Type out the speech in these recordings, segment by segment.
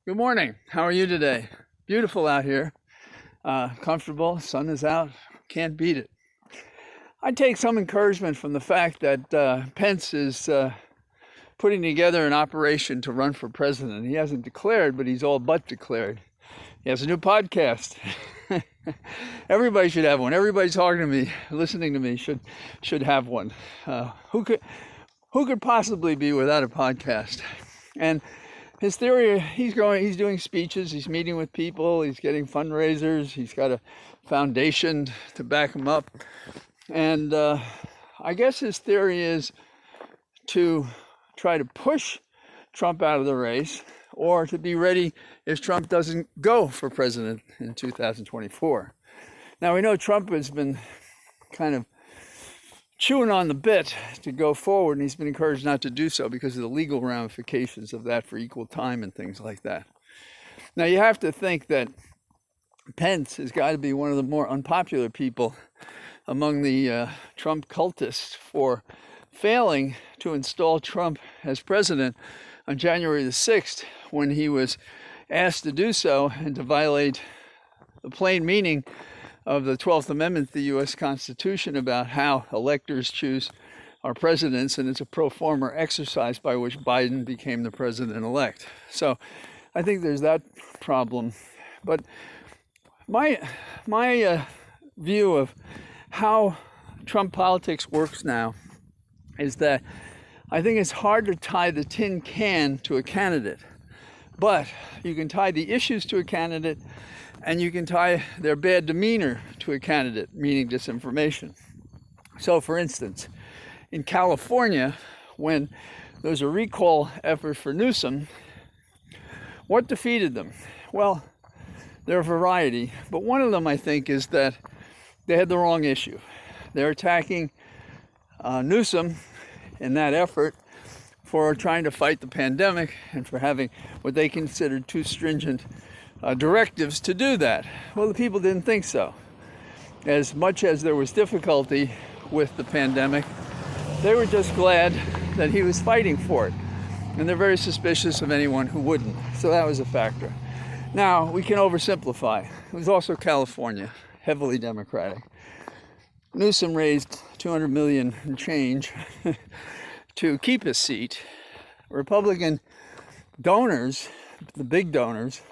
Good morning. How are you today? Beautiful out here. Comfortable. Sun is out. Can't beat it. I take some encouragement from the fact that Pence is putting together an operation to run for president. He hasn't declared, but he's all but declared. He has a new podcast. Everybody should have one. Everybody talking to me, listening to me, should have one. Who could possibly be without a podcast? And his theory, he's doing speeches, he's meeting with people, he's getting fundraisers, he's got a foundation to back him up. And I guess his theory is to try to push Trump out of the race or to be ready if Trump doesn't go for president in 2024. Now, we know Trump has been kind of chewing on the bit to go forward, and he's been encouraged not to do so because of the legal ramifications of that for equal time and things like that. Now, you have to think that Pence has got to be one of the more unpopular people among the Trump cultists for failing to install Trump as president on January the 6th when he was asked to do so and to violate the plain meaning of the 12th Amendment to the U.S. Constitution about how electors choose our presidents, and it's a pro forma exercise by which Biden became the president-elect. So I think there's that problem. But my view of how Trump politics works now is that I think it's hard to tie the tin can to a candidate, but you can tie the issues to a candidate and you can tie their bad demeanor to a candidate, meaning disinformation. So, for instance, in California, when there was a recall effort for Newsom, what defeated them? Well, there are a variety, but one of them, I think, is that they had the wrong issue. They're attacking Newsom in that effort for trying to fight the pandemic and for having what they considered too stringent directives to do that. Well, the people didn't think so. As much as there was difficulty with the pandemic, they were just glad that he was fighting for it. And they're very suspicious of anyone who wouldn't. So that was a factor. Now, we can oversimplify. It was also California, heavily Democratic. Newsom raised $200 million and change to keep his seat. Republican donors, the big donors,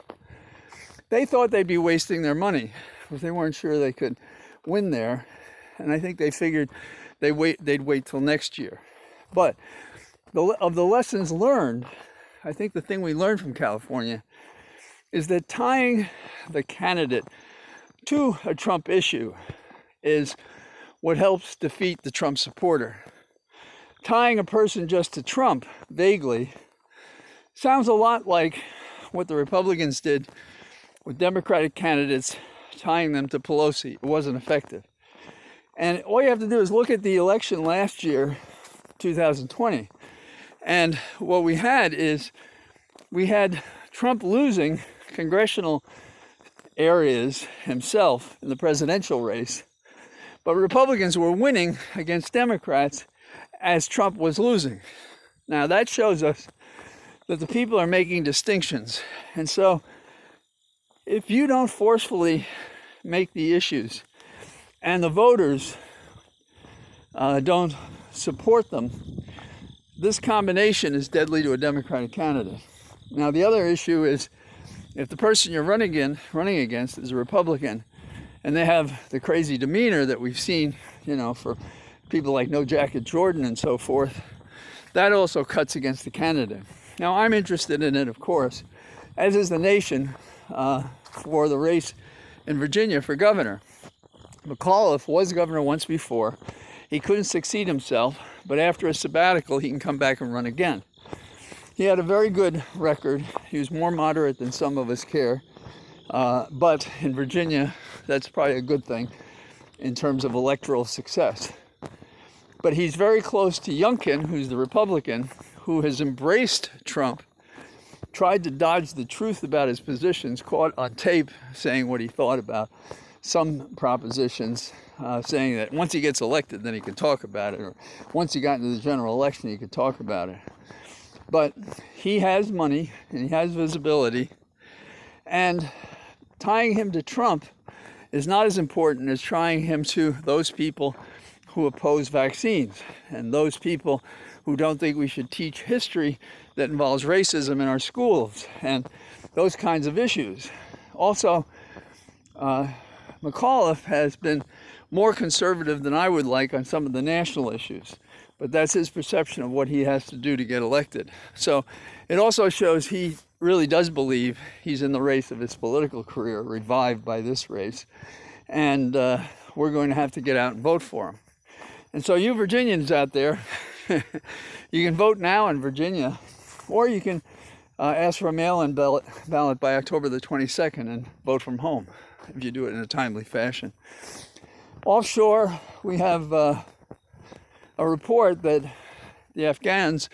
they thought they'd be wasting their money because they weren't sure they could win there. And I think they figured they'd wait till next year. But of the lessons learned, I think the thing we learned from California is that tying the candidate to a Trump issue is what helps defeat the Trump supporter. Tying a person just to Trump, vaguely, sounds a lot like what the Republicans did with Democratic candidates, tying them to Pelosi. It wasn't effective. And all you have to do is look at the election last year, 2020. And what we had Trump losing congressional areas himself in the presidential race, but Republicans were winning against Democrats as Trump was losing. Now that shows us that the people are making distinctions. And so if you don't forcefully make the issues and the voters don't support them, this combination is deadly to a Democratic candidate. Now, the other issue is if the person you're running against is a Republican and they have the crazy demeanor that we've seen, for people like No Jacket Jordan and so forth, that also cuts against the candidate. Now, I'm interested in it, of course, as is the nation, for the race in Virginia for governor. McAuliffe was governor once before. He couldn't succeed himself, but after a sabbatical, he can come back and run again. He had a very good record. He was more moderate than some of us care. But in Virginia, that's probably a good thing in terms of electoral success. But he's very close to Youngkin, who's the Republican, who has embraced Trump, tried to dodge the truth about his positions, caught on tape saying what he thought about some propositions, saying that once he gets elected, then he can talk about it, or once he got into the general election, he could talk about it. But he has money and he has visibility, And tying him to Trump is not as important as tying him to those people who oppose vaccines and those people who don't think we should teach history that involves racism in our schools and those kinds of issues. Also, McAuliffe has been more conservative than I would like on some of the national issues, but that's his perception of what he has to do to get elected. So it also shows he really does believe he's in the race of his political career, revived by this race, and we're going to have to get out and vote for him. And so you Virginians out there, you can vote now in Virginia, or you can ask for a mail-in ballot by October the 22nd and vote from home, if you do it in a timely fashion. Offshore, we have a report that the Afghans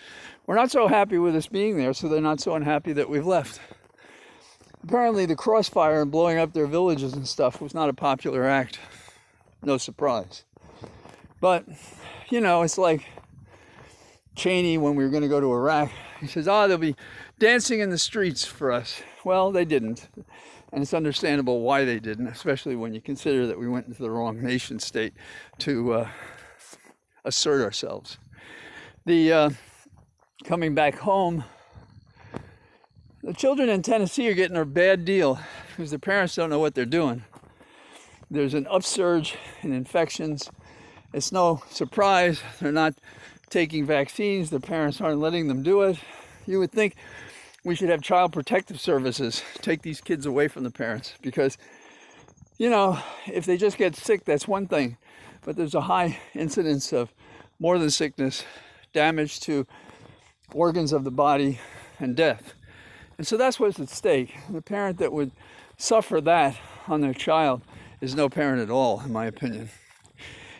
were not so happy with us being there, so they're not so unhappy that we've left. Apparently the crossfire and blowing up their villages and stuff was not a popular act. No surprise. But, you know, it's like Cheney when we were going to go to Iraq. He says, they'll be dancing in the streets for us. Well, they didn't. And it's understandable why they didn't, especially when you consider that we went into the wrong nation state to assert ourselves. Coming back home, the children in Tennessee are getting a bad deal because their parents don't know what they're doing. There's an upsurge in infections. It's no surprise they're not taking vaccines. Their parents aren't letting them do it. You would think we should have child protective services take these kids away from the parents because, you know, if they just get sick, that's one thing. But there's a high incidence of more than sickness, damage to organs of the body, and death. And so that's what's at stake. The parent that would suffer that on their child is no parent at all, in my opinion.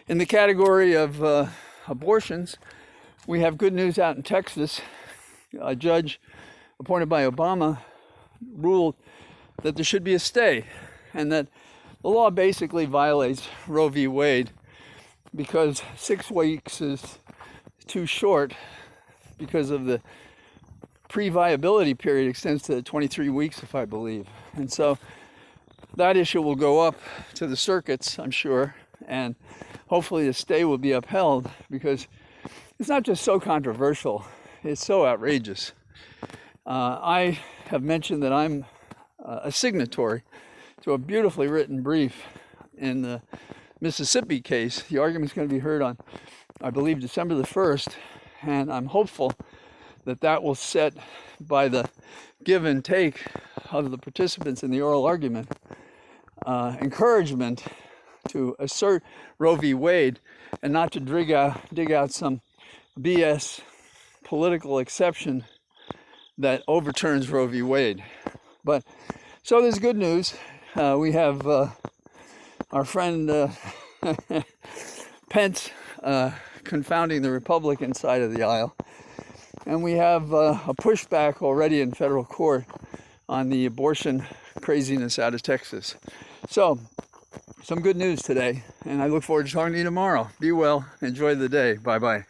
In the category of abortions, we have good news out in Texas. A judge appointed by Obama ruled that there should be a stay and that the law basically violates Roe v. Wade because 6 weeks is too short because of the pre-viability period extends to 23 weeks, if I believe. And so that issue will go up to the circuits, I'm sure, and hopefully the stay will be upheld because it's not just so controversial, it's so outrageous. I have mentioned that I'm a signatory to a beautifully written brief in the Mississippi case. The argument's going to be heard on, I believe, December the 1st, and I'm hopeful that that will set, by the give and take of the participants in the oral argument, encouragement to assert Roe v. Wade and not to dig out some BS political exception that overturns Roe v. Wade. But so there's good news. We have our friend Pence confounding the Republican side of the aisle. And we have a pushback already in federal court on the abortion craziness out of Texas. So, some good news today, and I look forward to talking to you tomorrow. Be well. Enjoy the day. Bye-bye.